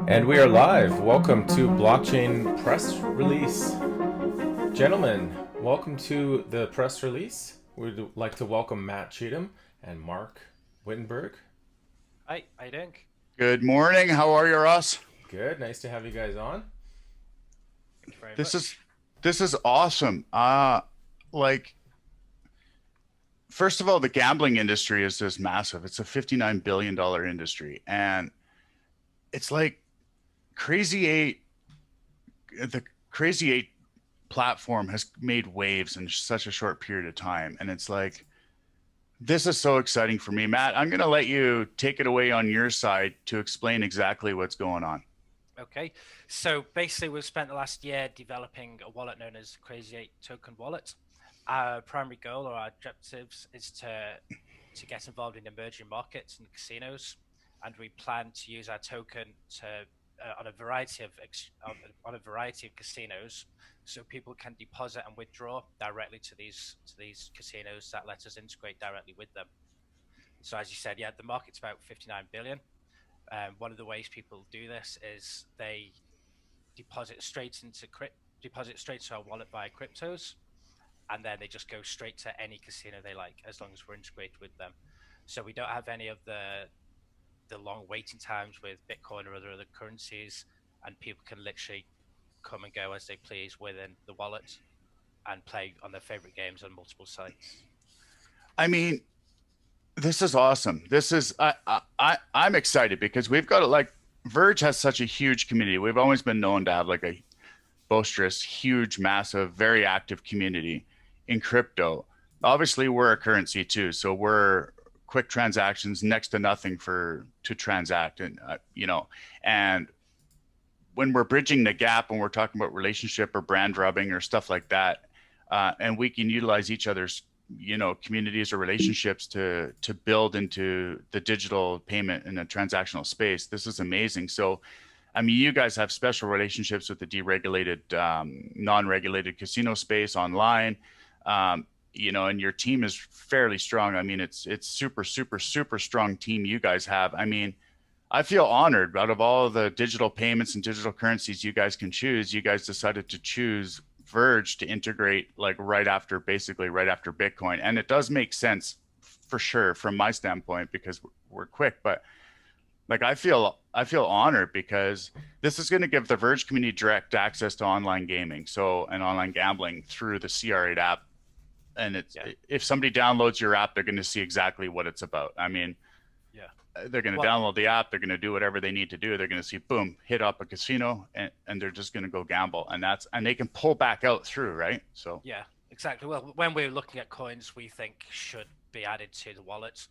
And we are live. Welcome to Blockchain Press Release. Gentlemen, welcome to the press release. We'd like to welcome Matt Cheatham and Mark Wittenberg. Hi, how you doing? Good morning. How are you, Ross? Good. Nice to have you guys on. Thank you very This is much. this is awesome. Like first of all, the gambling industry is just massive. It's a $59 billion industry, and it's like Crazy Eight. The Crazy Eight platform has made waves in such a short period of time, and it's like this is so exciting for me, Matt. I'm going to let you take it away on your side to explain exactly what's going on. Okay, so basically, we've spent the last year developing a wallet known as Crazy 8 Token Wallet. Our primary goal or our objectives is to get involved in emerging markets and casinos, and we plan to use our token to on a variety of on a variety of casinos, so people can deposit and withdraw directly to these casinos that let us integrate directly with them. So as you said, yeah, the market's about 59 billion. One of the ways people do this is they deposit straight into deposit straight to our wallet via cryptos, and then they just go straight to any casino they like as long as we're integrated with them. So we don't have any of the long waiting times with Bitcoin or other currencies, and people can literally come and go as they please within the wallet and play on their favorite games on multiple sites. I mean, this is awesome. This is I'm excited because we've got like Verge has such a huge community. We've always been known to have like a boisterous, huge, massive, very active community in crypto. Obviously, we're a currency too, so we're quick transactions, next to nothing for to transact, and and when we're bridging the gap and we're talking about relationship or brand rubbing or stuff like that, and we can utilize each other's communities or relationships to build into the digital payment in a transactional space. This is amazing. So I mean, you guys have special relationships with the deregulated, non-regulated casino space online, and your team is fairly strong. I mean, it's super, super, super strong team you guys have. I mean, I feel honored. Out of all the digital payments and digital currencies you guys can choose, you guys decided to choose Verge to integrate like basically right after Bitcoin, and it does make sense for sure from my standpoint because we're quick, but like I feel honored because this is going to give the Verge community direct access to online gaming, so and online gambling through the CR8 app. And it's Yeah, if somebody downloads your app, they're going to see exactly what it's about. I mean, yeah. they're going to Well, download the app, they're going to do whatever they need to do. They're going to see boom, hit up a casino, and they're just going to go gamble, and they can pull back out through, right? So yeah, exactly. Well, when we're looking at coins we think should be added to the wallet,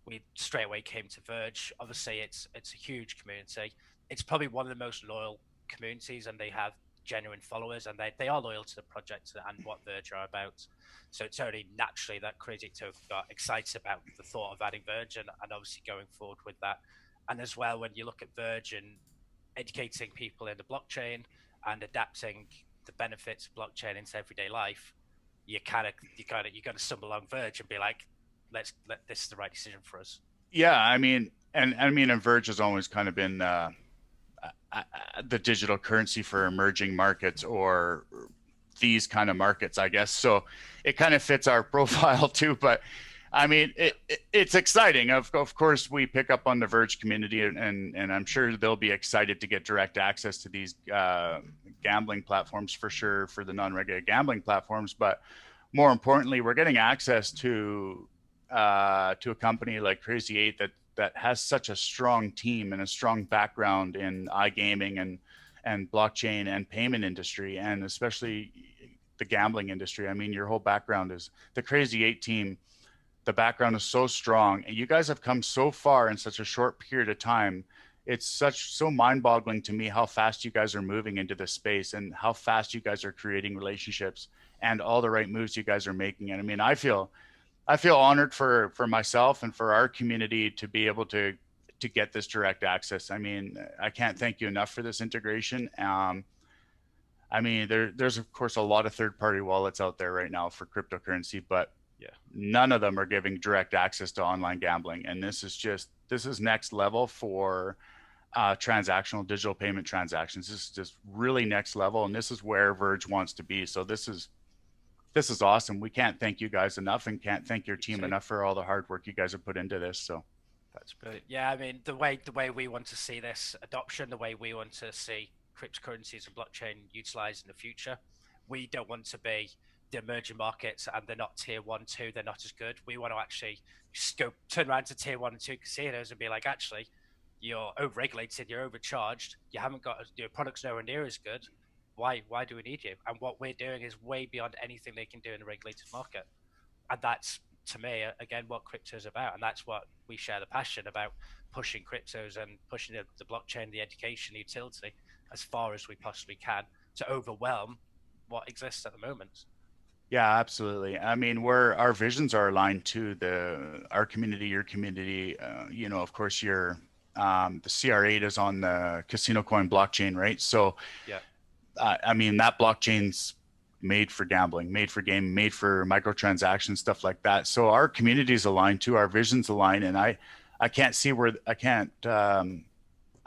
we straight away came to Verge. Obviously, it's a huge community. It's probably one of the most loyal communities, and they have genuine followers, and they are loyal to the project and what Verge are about. So it's only naturally that Crazy Token got excited about the thought of adding Verge and obviously going forward with that. And as well, when you look at Verge and educating people in the blockchain and adapting the benefits of blockchain into everyday life, you got to stumble along Verge and be like, let's let this is the right decision for us. yeah, I mean, and Verge has always kind of been the digital currency for emerging markets or these kind of markets, I guess. So it kind of fits our profile too. But I mean, it's exciting. Of course, we pick up on the Verge community, and I'm sure they'll be excited to get direct access to these gambling platforms for sure, for the non-regulated gambling platforms. But more importantly, we're getting access to a company like Crazy Eight that has such a strong team and a strong background in iGaming and blockchain and payment industry, and especially the gambling industry. I mean, your whole background is the Crazy Eight team. The background is so strong, and you guys have come so far in such a short period of time. It's so mind-boggling to me how fast you guys are moving into this space and how fast you guys are creating relationships and all the right moves you guys are making. And I mean, I feel honored for myself and for our community to be able to get this direct access. I mean, I can't thank you enough for this integration. I mean, there's of course a lot of third-party wallets out there right now for cryptocurrency, but Yeah, none of them are giving direct access to online gambling. And this is next level for transactional digital payment transactions. This is just really next level, and this is where Verge wants to be. So this is awesome. We can't thank you guys enough, and can't thank your team So enough for all the hard work you guys have put into this. So that's brilliant. Yeah, I mean the way we want to see this adoption, the way we want to see cryptocurrencies and blockchain utilized in the future, we don't want to be the emerging markets and they're not tier one, two, they're not as good. We want to actually turn around to tier one and two casinos and be like, actually, you're overregulated, you're overcharged, you haven't got your product's nowhere near as good. Why do we need you? And what we're doing is way beyond anything they can do in a regulated market. And that's, to me, again, what crypto is about. And that's what we share the passion about, pushing cryptos and pushing the blockchain, the education, the utility as far as we possibly can to overwhelm what exists at the moment. yeah, absolutely. I mean, our visions are aligned to our community, your community. You know, of course, the CR8 is on the Casino Coin blockchain, right? So, Yeah. I mean, that blockchain's made for gambling, made for gaming, made for microtransactions, stuff like that. So our community is aligned too, our visions align, and I can't see where I can't.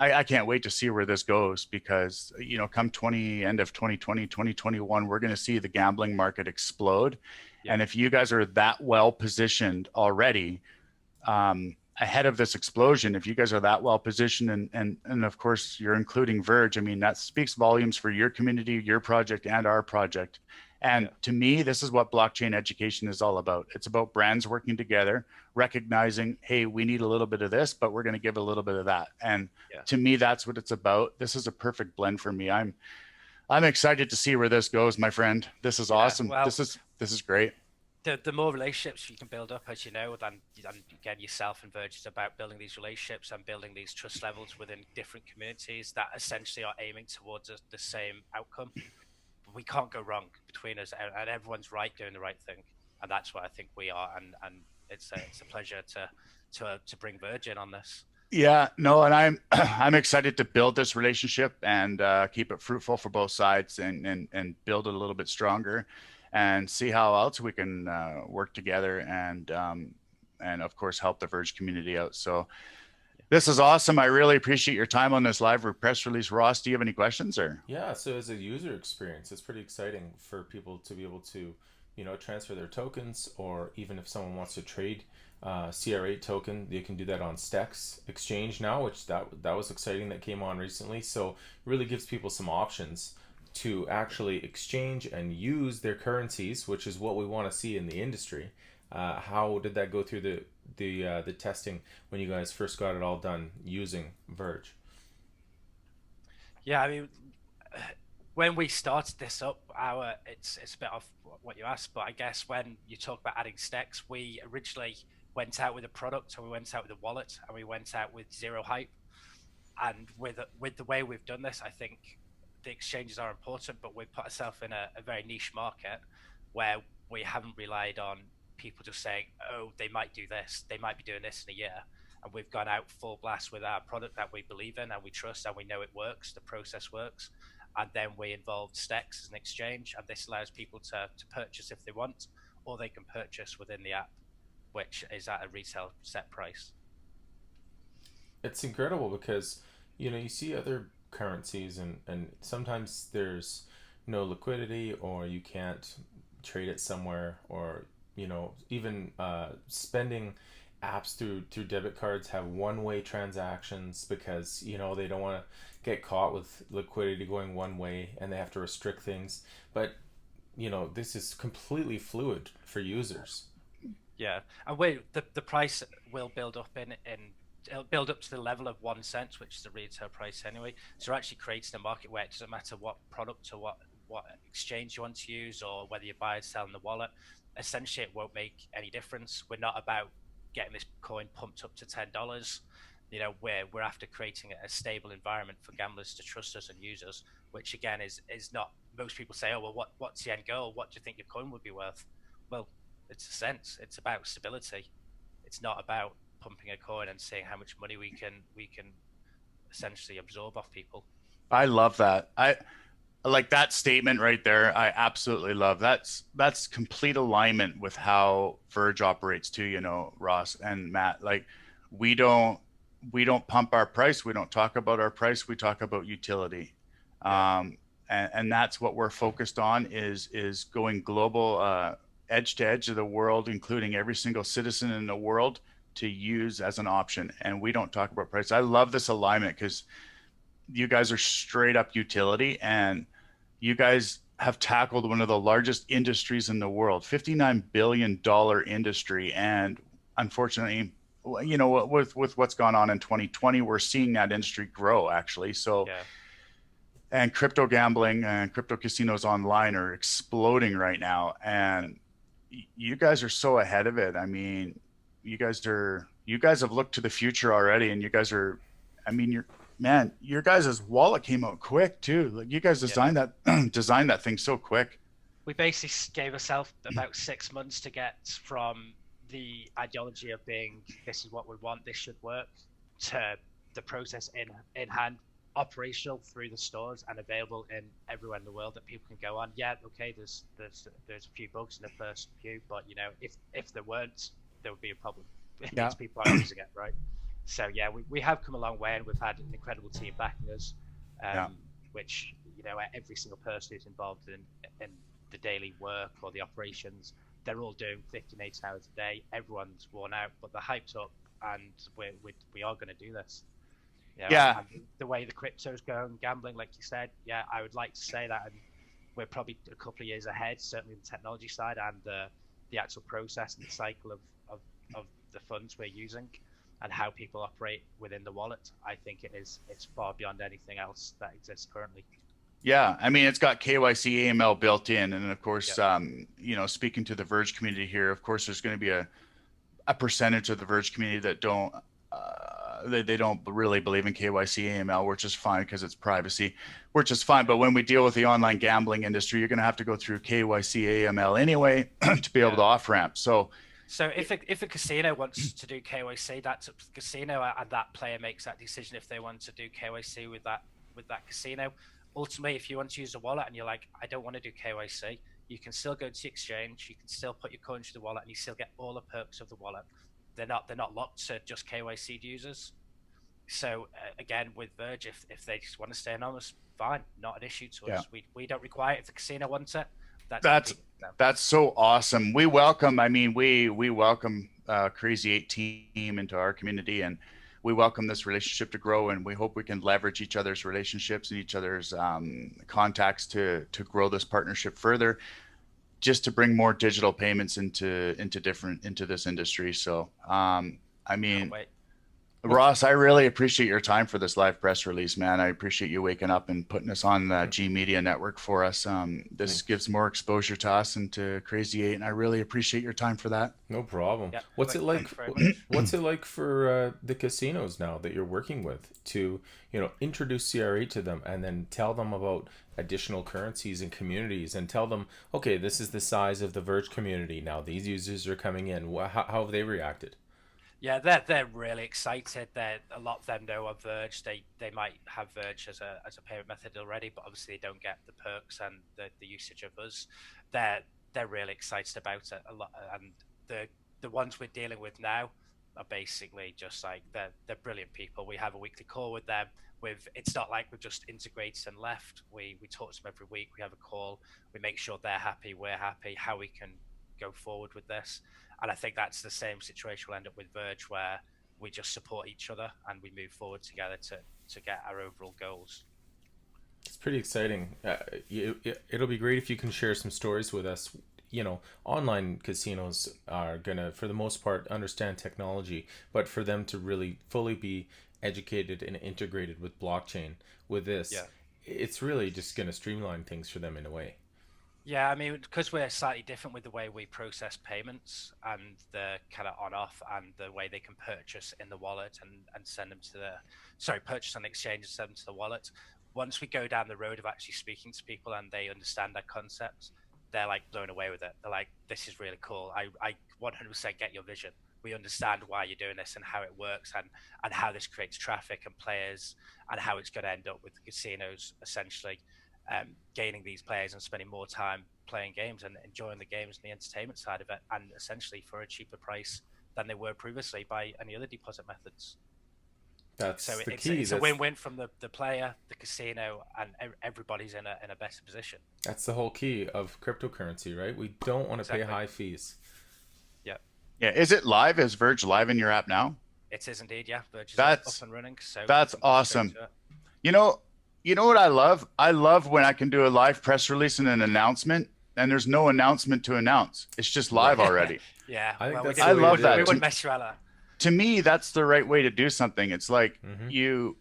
I can't wait to see where this goes because, you know, come end of 2020, 2021, we're going to see the gambling market explode. Yeah. And if you guys are that well positioned already, ahead of this explosion, if you guys are that well positioned and of course you're including Verge, I mean, that speaks volumes for your community, your project, and our project. And Yeah. to me, this is what blockchain education is all about. It's about brands working together, recognizing, hey, we need a little bit of this, but we're going to give a little bit of that. And Yeah. to me, that's what it's about. This is a perfect blend for me. I'm excited to see where this goes, my friend. This is awesome. Well, this is great. the more relationships you can build up, as you know, than again yourself and Verge is about building these relationships and building these trust levels within different communities that essentially are aiming towards the same outcome. We can't go wrong between us, and everyone's right doing the right thing, and that's what I think we are. And it's a pleasure to bring Verge in on this. Yeah, no, and I'm I'm excited to build this relationship and keep it fruitful for both sides and build it a little bit stronger and see how else we can work together and of course help the Verge community out. So this is awesome. I really appreciate your time on this live press release. Ross, do you have any questions or? Yeah, so as a user experience, it's pretty exciting for people to be able to, transfer their tokens, or even if someone wants to trade CR8 token, they can do that on Stex exchange now, which that was exciting, that came on recently. So it really gives people some options to actually exchange and use their currencies, which is what we want to see in the industry. How did that go through the testing when you guys first got it all done using Verge? Yeah, I mean, when we started this up, it's a bit off what you asked, but I guess when you talk about adding stacks, we originally went out with a product, and we went out with a wallet, and we went out with zero hype. And with the way we've done this, I think the exchanges are important, but we've put ourselves in a very niche market where we haven't relied on people just saying, oh, they might do this, they might be doing this in a year. And we've gone out full blast with our product that we believe in and we trust and we know it works, the process works. And then we involved Stex as an exchange, and this allows people to purchase if they want, or they can purchase within the app, which is at a retail set price. It's incredible because you see other currencies, and sometimes there's no liquidity, or you can't trade it somewhere, or even spending apps through debit cards have one-way transactions because they don't want to get caught with liquidity going one way and they have to restrict things. But this is completely fluid for users. Yeah, and the price will build up it'll build up to the level of 1 cent, which is the retail price anyway. So we're actually creating a market where it doesn't matter what product or what exchange you want to use, or whether you buy and sell in the wallet. Essentially, it won't make any difference. We're not about getting this coin pumped up to $10. We're after creating a stable environment for gamblers to trust us and use us, which again is not. Most people say, oh well, what's the end goal? What do you think your coin would be worth? Well, it's a sense. It's about stability. It's not about pumping a coin and seeing how much money we can essentially absorb off people. I love that. I like that statement right there. I absolutely love that's complete alignment with how Verge operates too, Ross and Matt. Like we don't we don't pump our price. We don't talk about our price. We talk about utility. Yeah. And that's what we're focused on is going global, edge to edge of the world, including every single citizen in the world to use as an option. And we don't talk about price. I love this alignment because you guys are straight up utility, and you guys have tackled one of the largest industries in the world, $59 billion industry. And unfortunately, with what's gone on in 2020, we're seeing that industry grow actually. So, Yeah. and crypto gambling and crypto casinos online are exploding right now. And you guys are so ahead of it. I mean, you guys have looked to the future already, and you guys are, I mean, your guys' wallet came out quick too. Like you guys Yeah. designed that designed that thing so quick. We basically gave ourselves about 6 months to get from the ideology of being this is what we want, this should work, to the process in hand, operational through the stores and available in everywhere in the world that people can go on. Yeah, okay, there's a few bugs in the first few, but if there weren't, there would be a problem. It Yeah. means people aren't using it, right? So yeah, we have come a long way, and we've had an incredible team backing us, Yeah. which every single person who's involved in the daily work or the operations, they're all doing 15, 18 hours a day. Everyone's worn out, but they're hyped up, and we are going to do this. Yeah. And the way the crypto's going, gambling, like you said, yeah, I would like to say that, and we're probably a couple of years ahead, certainly the technology side and the actual process and the cycle of the funds we're using and how people operate within the wallet. I think it's far beyond anything else that exists currently. Yeah, I mean, it's got KYC AML built in, and of course, Yep. speaking to the Verge community here, of course, there's going to be a percentage of the Verge community that they don't really believe in KYC AML, which is fine because it's privacy, which is fine. But when we deal with the online gambling industry, you're going to have to go through KYC AML anyway to be able to Yeah. off ramp. So So if a casino wants to do KYC, that's up to the casino, and that player makes that decision if they want to do KYC with that casino. Ultimately, if you want to use a wallet and you're like, I don't want to do KYC, you can still go to the exchange, you can still put your coins to the wallet, and you still get all the perks of the wallet. They're not locked to just KYC users. So again, with Verge, if they just want to stay anonymous, fine, not an issue to yeah, us. We don't require it if the casino wants it. That's that's completely them. that's so awesome. We welcome. I mean, we welcome Crazy Eight team into our community, and we welcome this relationship to grow. And we hope we can leverage each other's relationships and each other's contacts to grow this partnership further, just to bring more digital payments into this industry. So, I Can't mean, wait. Ross, I really appreciate your time for this live press release, man. I appreciate you waking up and putting us on the G Media Network for us. This gives more exposure to us and to Crazy Eight, and I really appreciate your time for that. No problem. Yeah, What's it like? thank you very much. What's it like for the casinos now that you're working with to, introduce CRA to them and then tell them about additional currencies and communities and tell them, okay, this is the size of the Verge community now. These users are coming in. How have they reacted? Yeah, they're really excited. A lot of them know of Verge. They might have Verge as a payment method already, but obviously they don't get the perks and the usage of us. They're really excited about it a lot, and the ones we're dealing with now are basically just like they're brilliant people. We have a weekly call with them. It's not like we've just integrated and left. We talk to them every week. We have a call. We make sure they're happy, we're happy, how we can go forward with this. And I think that's the same situation we'll end up with Verge, where we just support each other and we move forward together to get our overall goals. It's pretty exciting. It'll be great if you can share some stories with us. Online casinos are gonna, for the most part, understand technology, but for them to really fully be educated and integrated with blockchain with this, Yeah. it's really just gonna streamline things for them in a way. Yeah, I mean, because we're slightly different with the way we process payments and the kind of on off and the way they can purchase in the wallet and send them to purchase on exchange and send them to the wallet. Once we go down the road of actually speaking to people and they understand our concepts, they're like blown away with it. They're like, this is really cool. I 100% get your vision. We understand why you're doing this and how it works and how this creates traffic and players and how it's going to end up with the casinos essentially gaining these players and spending more time playing games and enjoying the games and the entertainment side of it, and essentially for a cheaper price than they were previously by any other deposit methods. That's So the it's key. it's a win-win from the player, the casino, and everybody's in a better position. That's the whole key of cryptocurrency, right? We don't want to pay Exactly. high fees. Yeah, Yeah. Is it live? Is Verge live in your app now? it is indeed. Yeah, Verge is up That's and running, so you that's can go straight awesome. to it. You know, you know what I love? I love when I can do a live press release and an announcement, and there's no announcement to announce. It's just live Right. already. Yeah, I think well, that's I the way to love do that. we it. wouldn't mess you around. To me, that's the right way to do something. It's like Mm-hmm. you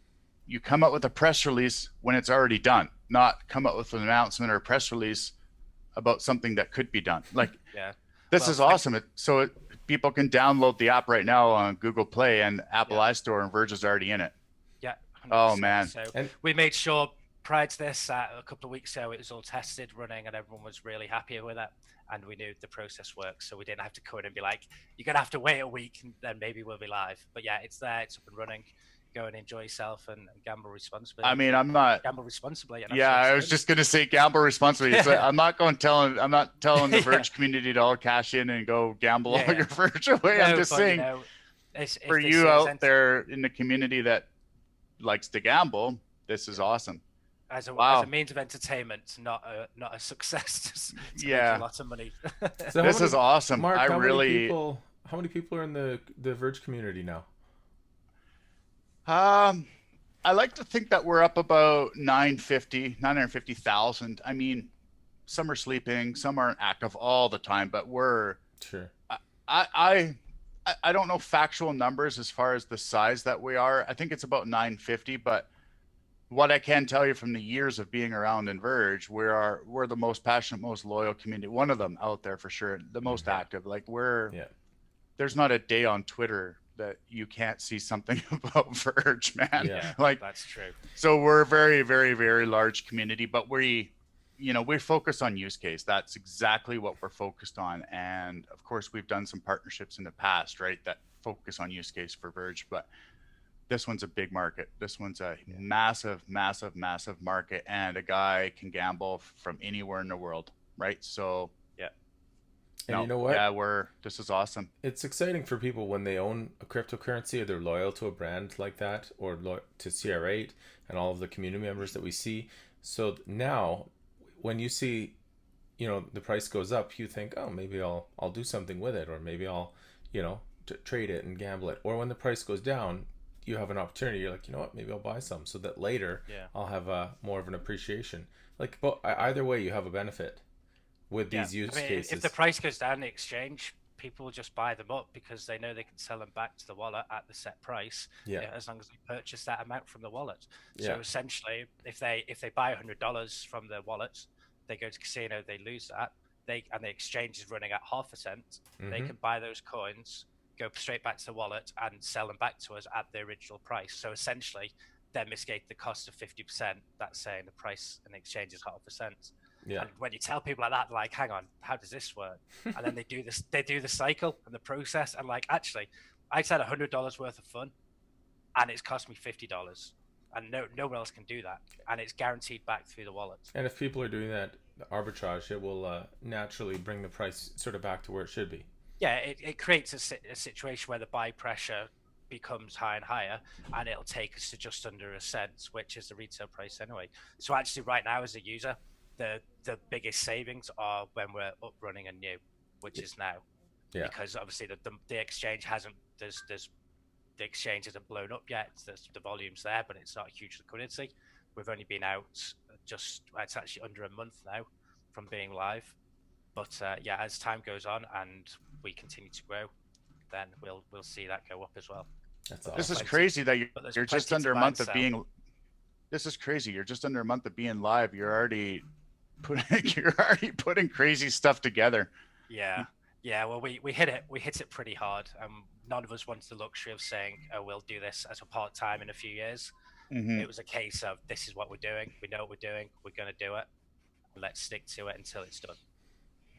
come up with a press release when it's already done, not come up with an announcement or a press release about something that could be done. Like Yeah. this Well, is awesome. People can download the app right now on Google Play and Apple Yeah. iStore, and Verge is already in it. Yeah. Oh 100%. man. So And we made sure prior to this, a couple of weeks ago, it was all tested, running, and everyone was really happy with it. And we knew the process works, so we didn't have to come in and be like, "You're gonna have to wait a week, and then maybe we'll be live." But yeah, it's there, it's up and running. Go and enjoy yourself and gamble responsibly. I mean, I'm not. Gamble responsibly. And Yeah, I was just gonna say gamble responsibly. It's like, I'm not telling the Yeah. Verge community to all cash in and go gamble all Yeah. your Verge away. I'm No, just but, saying, if for this you is out there in the community that likes to gamble, this is awesome. as Wow. a means of entertainment, not a success to Yeah. make a lot of money. so This is awesome. Mark, I how really. many people are in the Verge community now? I like to think that we're up about 950,000. I mean, some are sleeping, some aren't active all the time, but we're. Sure. I I don't know factual numbers as far as the size that we are. I think it's about 950, but what I can tell you from the years of being around in Verge, we're the most passionate, most loyal community. One of them out there for sure, the most active. Like Yeah. there's not a day on Twitter that you can't see something about Verge, man. Yeah. Like That's true. so we're a very, very, very large community, but we focus on use case. That's exactly what we're focused on. And of course, we've done some partnerships in the past, right, that focus on use case for Verge, but this one's a big market. This one's a massive, massive, massive market, and a guy can gamble from anywhere in the world, right? So Yeah. And you know what? Yeah, this is awesome. It's exciting for people when they own a cryptocurrency or they're loyal to a brand like that, or to CR8 and all of the community members that we see. So now, when you see, the price goes up, you think, oh, maybe I'll do something with it, or maybe I'll, trade it and gamble it. Or when the price goes down, you have an opportunity. You're like, you know what? Maybe I'll buy some, so that later I'll have more of an appreciation. Like, but either way, you have a benefit with these use cases. If the price goes down in the exchange, people will just buy them up because they know they can sell them back to the wallet at the set price. As long as they purchase that amount from the wallet. So essentially, if they buy $100 from the wallet, they go to casino, they lose that. And the exchange is running at 0.5%. They can buy those coins, go straight back to the wallet, and sell them back to us at the original price. So essentially, they mitigate the cost of 50%. That's saying the price in the exchange is 0.5%. Yeah. And when you tell people like that, like, hang on, how does this work? And then they do the cycle and the process, and like, actually, I just had $100 worth of fun, and it's cost me $50, and no one else can do that, and it's guaranteed back through the wallet. And if people are doing that arbitrage, it will naturally bring the price sort of back to where it should be. Yeah, it creates a situation where the buy pressure becomes higher and higher, and it'll take us to just under a cent, which is the retail price anyway. So actually, right now as a user, the biggest savings are when we're up, running, and new, which is now. Yeah. Because obviously the exchange hasn't the exchange hasn't blown up yet. The volume's there, but it's not a huge liquidity. We've only been out it's actually under a month now from being live. But as time goes on and we continue to grow, then we'll see that go up as well. That's awesome. This is crazy that you're just under a month of being. sell. This is crazy. You're just under a month of being live. You're already putting crazy stuff together. Yeah. Well, we hit it pretty hard. None of us wanted the luxury of saying, "Oh, we'll do this as a part time in a few years." Mm-hmm. It was a case of, this is what we're doing. We know what we're doing. We're going to do it. Let's stick to it until it's done.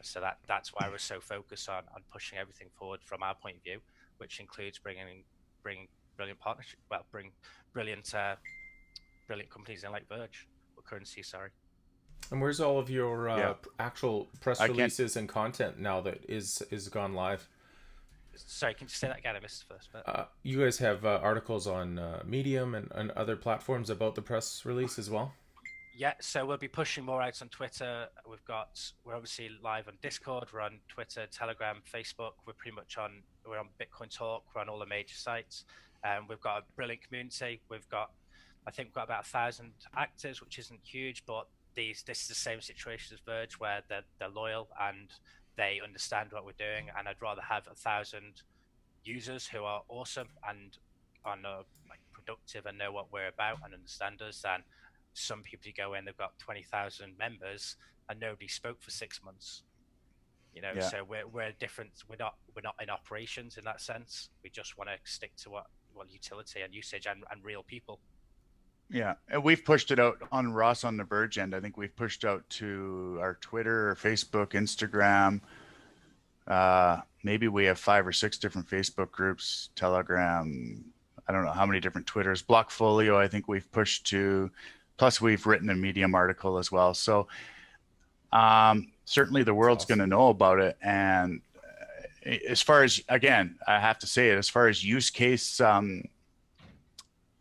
So that's why we're so focused on pushing everything forward from our point of view, which includes bringing brilliant partnership. Well, bring brilliant companies in like Verge or Currency. Sorry. And where's all of your actual press releases and content now that is gone live? Sorry, can you say that again? I missed the first bit. You guys have articles on Medium and other platforms about the press release as well? Yeah, so we'll be pushing more out on Twitter. We're obviously live on Discord, we're on Twitter, Telegram, Facebook. We're on Bitcoin Talk, we're on all the major sites. We've got a brilliant community. I think we've got about 1,000 actives, which isn't huge, but this is the same situation as Verge, where they're loyal and they understand what we're doing. And I'd rather have 1,000 users who are awesome and are like productive and know what we're about and understand us than some people who go in, they've got 20,000 members and nobody spoke for 6 months. Yeah. So we're different. We're not in operations in that sense. We just want to stick to what utility and usage and real people. Yeah, and we've pushed it out on Ross on the Verge end. I think we've pushed out to our Twitter, Facebook, Instagram. Maybe we have 5 or 6 different Facebook groups, Telegram. I don't know how many different Twitters. Blockfolio, I think we've pushed to. Plus, we've written a Medium article as well. So certainly the world's going to know about it. And as far as, again, I have to say it, as far as use case,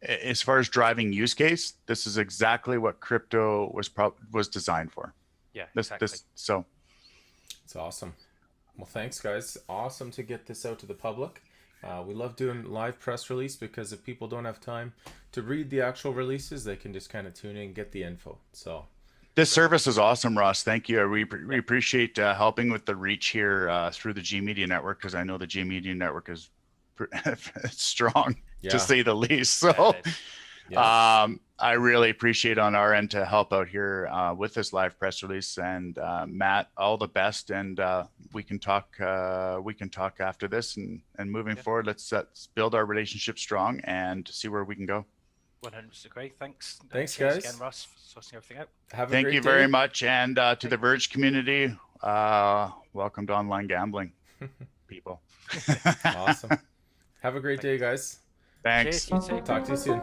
as far as driving use case, this is exactly what crypto was designed for. Yeah, exactly. So it's awesome. Well, thanks, guys. Awesome to get this out to the public. We love doing live press release because if people don't have time to read the actual releases, they can just kind of tune in and get the info. So this service is awesome, Ross. Thank you. We appreciate helping with the reach here through the G Media Network, because I know the G Media Network is strong, to say the least. So I really appreciate on our end to help out here with this live press release. And Matt, all the best. And we can talk after this and moving forward. Let's build our relationship strong and see where we can go. 100% great. Thanks guys again, Ross, for sorting everything out. Thank you very much. And to the Verge community, welcome to online gambling, people. Awesome. Have a great day, guys. Thanks. Cheers, you too. Talk to you soon.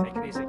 Take it easy.